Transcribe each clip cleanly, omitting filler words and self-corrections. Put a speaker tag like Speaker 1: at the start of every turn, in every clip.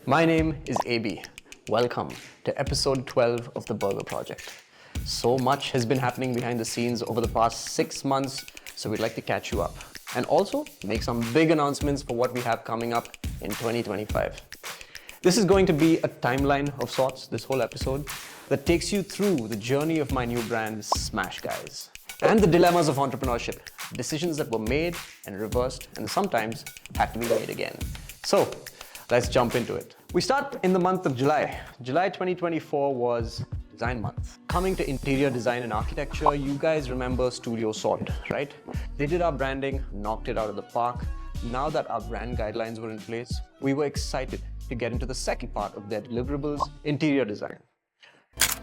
Speaker 1: My name is AB. Welcome to episode 12 of the Burger Project. So much has been happening behind the scenes over the past 6 months, so we'd like to catch you up and also make some big announcements for what we have coming up in 2025. This is going to be a timeline of sorts, this whole episode, that takes you through the journey of my new brand, Smash Guys, and the dilemmas of entrepreneurship, decisions that were made and reversed and sometimes had to be made again. So, let's jump into it. We start in the month of July. July 2024 was Design Month. Coming to interior design and architecture, you guys remember Studio Sorted, right? They did our branding, knocked it out of the park. Now that our brand guidelines were in place, we were excited to get into the second part of their deliverables, interior design.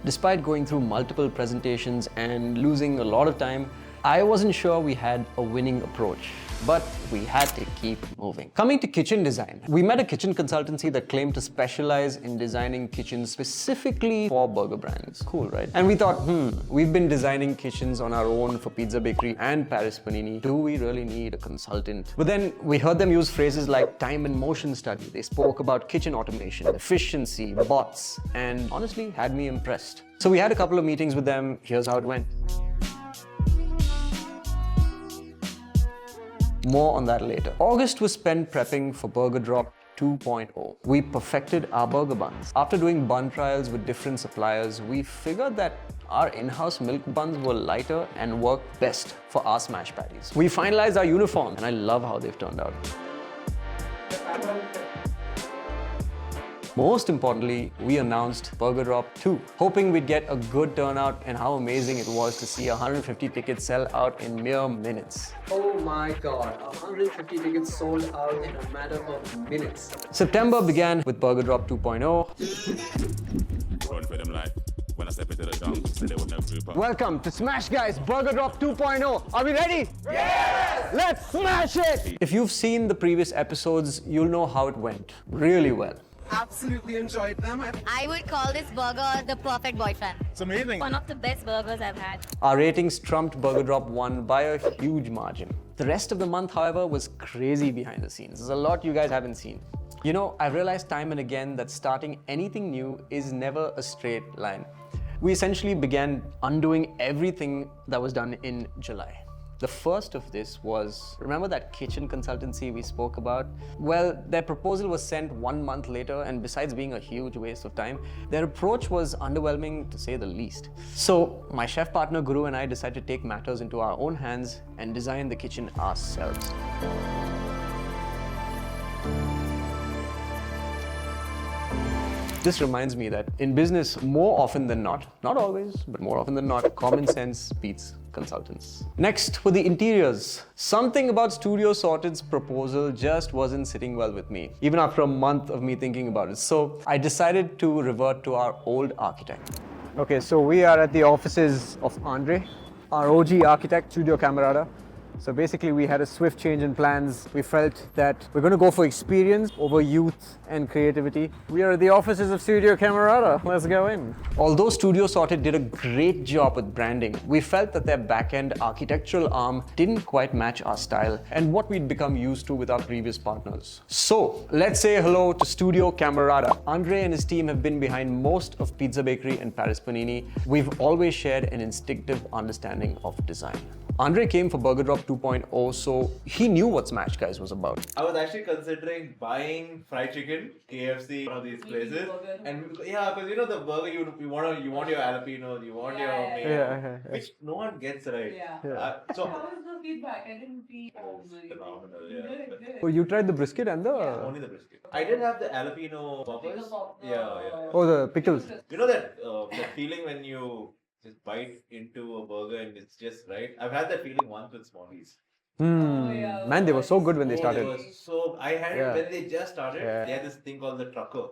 Speaker 1: Despite going through multiple presentations and losing a lot of time, I wasn't sure we had a winning approach, but we had to keep moving. Coming to kitchen design, we met a kitchen consultancy that claimed to specialize in designing kitchens specifically for burger brands. Cool, right? And we thought, we've been designing kitchens on our own for Pizza Bakery and Paris Panini. Do we really need a consultant? But then we heard them use phrases like time and motion study. They spoke about kitchen automation, efficiency, bots, and honestly had me impressed. So we had a couple of meetings with them. Here's how it went. More on that later. August was spent prepping for Burger Drop 2.0. We perfected our burger buns. After doing bun trials with different suppliers, we figured that our in-house milk buns were lighter and worked best for our smash patties. We finalized our uniform, and I love how they've turned out. Most importantly, we announced Burger Drop 2, hoping we'd get a good turnout, and how amazing it was to see 150 tickets sell out in mere minutes.
Speaker 2: Oh my god, 150 tickets sold out in a matter of minutes.
Speaker 1: September began with Burger Drop 2.0.
Speaker 3: Run for them life. When I step into the jungle, say they would never group up.
Speaker 1: Welcome to Smash Guys Burger Drop 2.0. Are we ready? Yes! Let's smash it! If you've seen the previous episodes, you'll know how it went really well.
Speaker 2: Absolutely enjoyed them.
Speaker 4: I would call this burger the perfect boyfriend.
Speaker 3: It's amazing.
Speaker 4: One of the best burgers I've had.
Speaker 1: Our ratings trumped Burger Drop 1 by a huge margin. The rest of the month, however, was crazy behind the scenes. There's a lot you guys haven't seen. You know, I've realized time and again that starting anything new is never a straight line. We essentially began undoing everything that was done in July. The first of this was, remember that kitchen consultancy we spoke about? Well, their proposal was sent 1 month later, and besides being a huge waste of time, their approach was underwhelming to say the least. So my chef partner Guru and I decided to take matters into our own hands and design the kitchen ourselves. This reminds me that in business, more often than not always, but more often than not, common sense beats consultants. Next were the interiors. Something about Studio Sorted's proposal just wasn't sitting well with me, even after a month of me thinking about it. So I decided to revert to our old architect.
Speaker 5: Okay, so we are at the offices of Andre, our OG architect, Studio Camerata. So basically we had a swift change in plans. We felt that we're going to go for experience over youth and creativity. We are at the offices of Studio Camerata. Let's go in.
Speaker 1: Although Studio Sorted did a great job with branding, we felt that their back-end architectural arm didn't quite match our style and what we'd become used to with our previous partners. So let's say hello to Studio Camerata. Andre and his team have been behind most of Pizza Bakery and Paris Panini. We've always shared an instinctive understanding of design. Andre came for Burger Drop 2.0, so he knew what Smash Guys was about.
Speaker 6: I was actually considering buying fried chicken, KFC, one of these places, and yeah, because you know the burger you want your jalapeno, you want your mayo, which no one gets right. So
Speaker 7: how was the feedback? I didn't see.
Speaker 6: phenomenal,
Speaker 5: Oh, you tried the brisket and the...
Speaker 6: only the brisket. I did have the jalapeno poppers. Yeah.
Speaker 5: Oh, the pickles.
Speaker 6: You know that feeling when you just bite into a burger and it's just right. I've had that feeling once with Smallies.
Speaker 5: Man, they were so good when they started.
Speaker 6: So I had it when they just started. They had this thing called the trucker.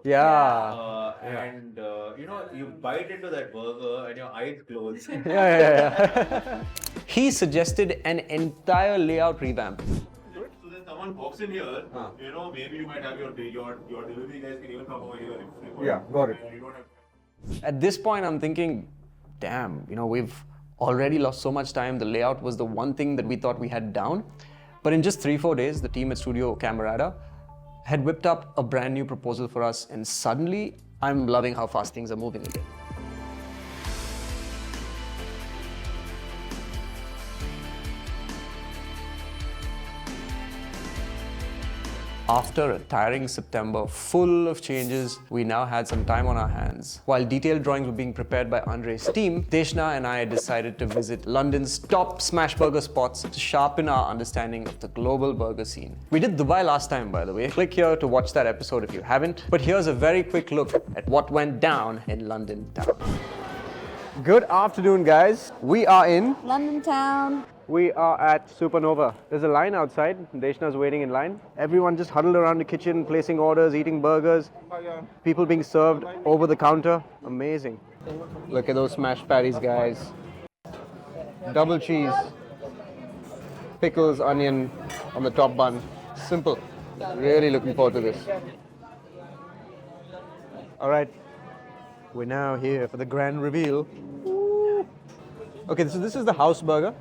Speaker 6: And you know, you bite into that burger and your eyes close.
Speaker 1: He suggested an entire layout revamp.
Speaker 3: So then someone walks in here, you know, maybe you might have your delivery guys can even come over here.
Speaker 5: Yeah, got it.
Speaker 3: You don't have.
Speaker 1: At this point, I'm thinking, damn, you know, we've already lost so much time. The layout was the one thing that we thought we had down. But in just 3-4 days, the team at Studio Camerata had whipped up a brand new proposal for us, and suddenly I'm loving how fast things are moving again. After a tiring September full of changes, we now had some time on our hands. While detailed drawings were being prepared by Andre's team, Deshna and I decided to visit London's top smash burger spots to sharpen our understanding of the global burger scene. We did Dubai last time, by the way. Click here to watch that episode if you haven't. But here's a very quick look at what went down in London town.
Speaker 5: Good afternoon, guys. We are in
Speaker 4: London town.
Speaker 5: We are at Supernova. There's a line outside. Deshna's waiting in line. Everyone just huddled around the kitchen, placing orders, eating burgers. People being served over the counter. Amazing. Look at those smashed patties, guys. Double cheese. Pickles, onion on the top bun. Simple. Really looking forward to this. All right. We're now here for the grand reveal. Ooh. Okay, so this is the house burger.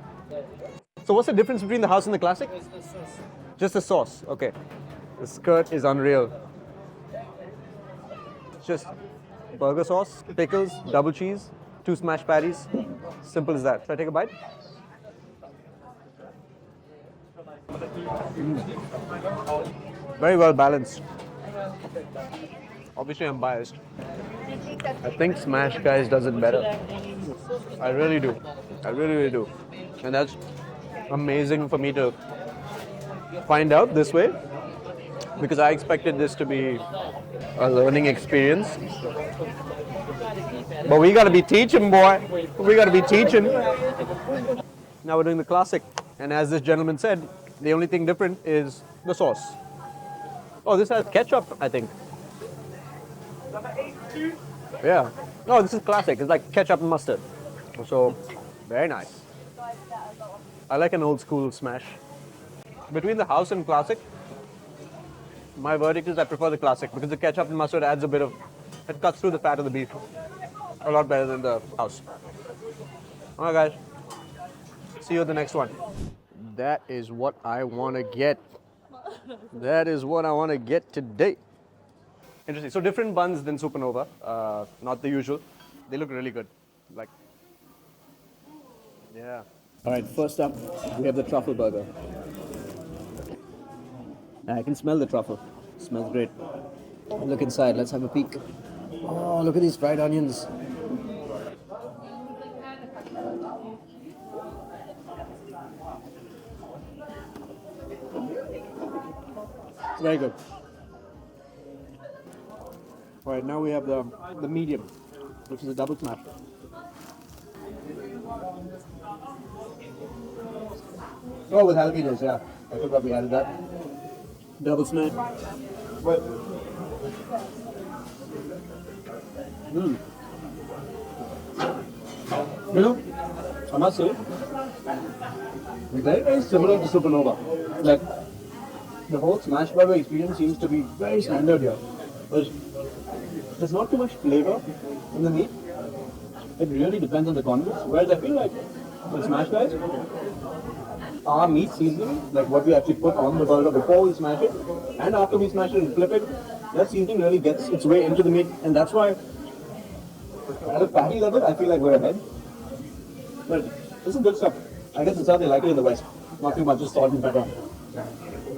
Speaker 5: So what's the difference between the house and the classic? Just the sauce. Okay. The skirt is unreal. It's just burger sauce, pickles, double cheese, 2 smashed patties. Simple as that. Should I take a bite? Very well balanced. Obviously I'm biased. I think Smash Guys does it better. I really do. I really do. And that's amazing for me to find out this way, because I expected this to be a learning experience. But we gotta be teaching, boy. We gotta be teaching. Now we're doing the classic. And as this gentleman said, the only thing different is the sauce. Oh, this has ketchup, I think. Yeah. No, this is classic. It's like ketchup and mustard. So, very nice. I like an old school smash. Between the house and classic, my verdict is I prefer the classic because the ketchup and mustard adds a bit of, it cuts through the fat of the beef a lot better than the house. Alright guys, see you at the next one. That is what I want to get. That is what I want to get today. Interesting. So different buns than Supernova, not the usual. They look really good. Like, yeah. All right, first up, we have the truffle burger. I can smell the truffle. It smells great. Look inside, let's have a peek. Oh, look at these fried onions. It's very good. All right, now we have the medium, which is a double smash. Oh, with jalapenos, yeah. I forgot we added that. Double smash. What? You know, I must say, very, very similar to Supernova. Like, the whole smash burger experience seems to be very standard here. There's not too much flavor in the meat. It really depends on the condiments. Whereas I feel like with Smash Guys, our meat seasoning, like what we actually put on the burger before we smash it, and after we smash it and flip it, that seasoning really gets its way into the meat, and that's why at a patty level, I feel like we're ahead. But this is good stuff. I guess it's how they like it in the West. Not too much, just salt and pepper.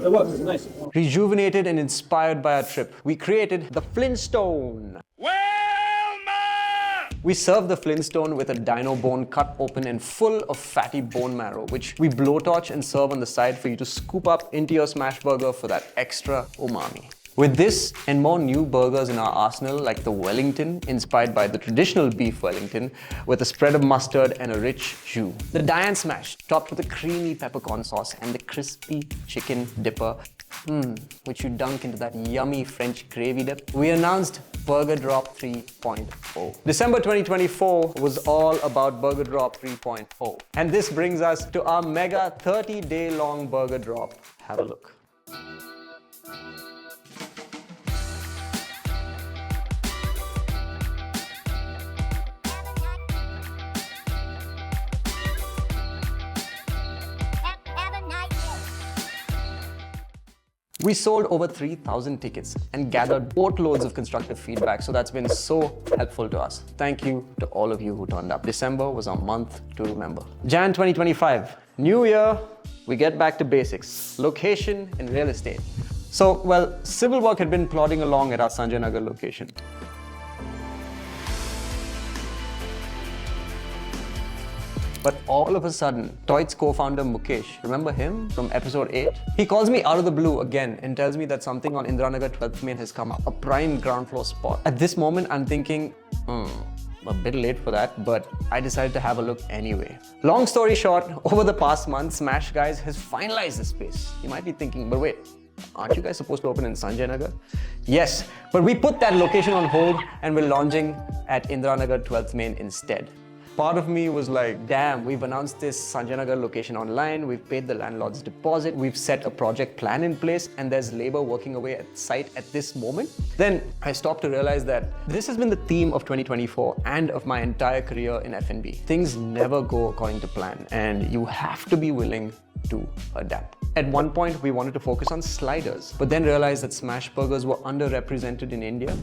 Speaker 5: It works, it's nice. Rejuvenated and inspired by our trip, we created the Flintstone. We serve the Flintstone with a dino bone cut open and full of fatty bone marrow, which we blowtorch and serve on the side for you to scoop up into your smash burger for that extra umami. With this and more new burgers in our arsenal, like the Wellington, inspired by the traditional beef Wellington, with a spread of mustard and a rich jus. The Diane Smash, topped with a creamy peppercorn sauce and the crispy chicken dipper, which you dunk into that yummy French gravy dip. We announced Burger Drop 3.0. December 2024 was all about Burger Drop 3.0. And this brings us to our mega 30-day-long Burger Drop. Have a look.
Speaker 1: We sold over 3,000 tickets and gathered boatloads of constructive feedback, so that's been so helpful to us. Thank you to all of you who turned up. December was our month to remember. Jan 2025, new year, we get back to basics. Location and real estate. So, well, civil work had been plodding along at our Sanjaynagar location. But all of a sudden, Toit's co-founder Mukesh, remember him from episode 8? He calls me out of the blue again and tells me that something on Indiranagar 12th Main has come up, a prime ground floor spot. At this moment, I'm thinking, a bit late for that, but I decided to have a look anyway. Long story short, over the past month, Smash Guys has finalized the space. You might be thinking, but wait, aren't you guys supposed to open in Sanjaynagar? Yes, but we put that location on hold and we're launching at Indiranagar 12th Main instead. Part of me was like, damn, we've announced this Sanjaynagar location online, we've paid the landlord's deposit, we've set a project plan in place, and there's labor working away at site at this moment. Then I stopped to realize that this has been the theme of 2024 and of my entire career in F&B. Things never go according to plan, and you have to be willing to adapt. At one point, we wanted to focus on sliders, but then realized that smash burgers were underrepresented in India.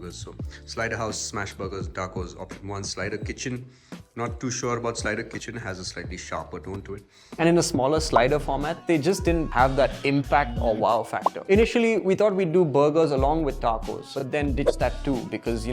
Speaker 8: So slider house, smash burgers, tacos, option 1. Slider kitchen, not too sure about slider kitchen, has a slightly sharper tone to it.
Speaker 1: And in a smaller slider format, they just didn't have that impact or wow factor. Initially, we thought we'd do burgers along with tacos, but then ditched that too because,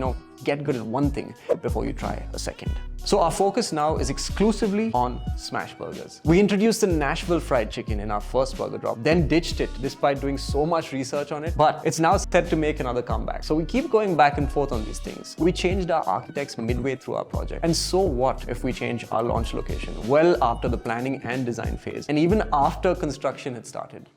Speaker 1: get good at one thing before you try a second. So our focus now is exclusively on smash burgers. We introduced the Nashville fried chicken in our first burger drop, then ditched it despite doing so much research on it, but it's now set to make another comeback. So we keep going back and forth on these things. We changed our architects midway through our project. And so what if we change our launch location well after the planning and design phase, and even after construction had started?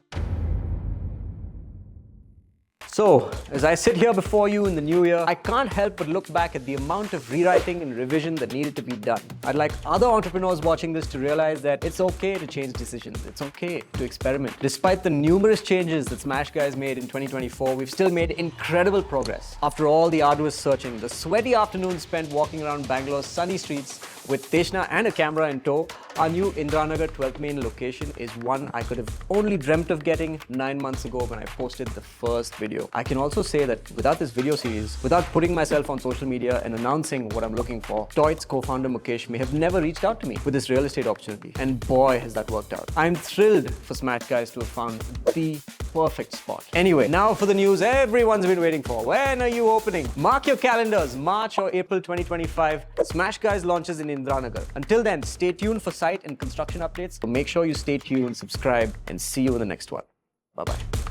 Speaker 1: So, as I sit here before you in the new year, I can't help but look back at the amount of rewriting and revision that needed to be done. I'd like other entrepreneurs watching this to realize that it's okay to change decisions. It's okay to experiment. Despite the numerous changes that Smash Guys made in 2024, we've still made incredible progress. After all the arduous searching, the sweaty afternoons spent walking around Bangalore's sunny streets with Teshna and a camera in tow, our new Indiranagar 12th Main location is one I could have only dreamt of getting 9 months ago when I posted the first video. I can also say that without this video series, without putting myself on social media and announcing what I'm looking for, Toit's co-founder Mukesh may have never reached out to me with this real estate opportunity. And boy, has that worked out. I'm thrilled for Smash Guys to have found the perfect spot. Anyway, now for the news everyone's been waiting for. When are you opening? Mark your calendars, March or April 2025. Smash Guys launches in Indiranagar. Until then, stay tuned for site and construction updates. So make sure you stay tuned, subscribe, and see you in the next one. Bye-bye.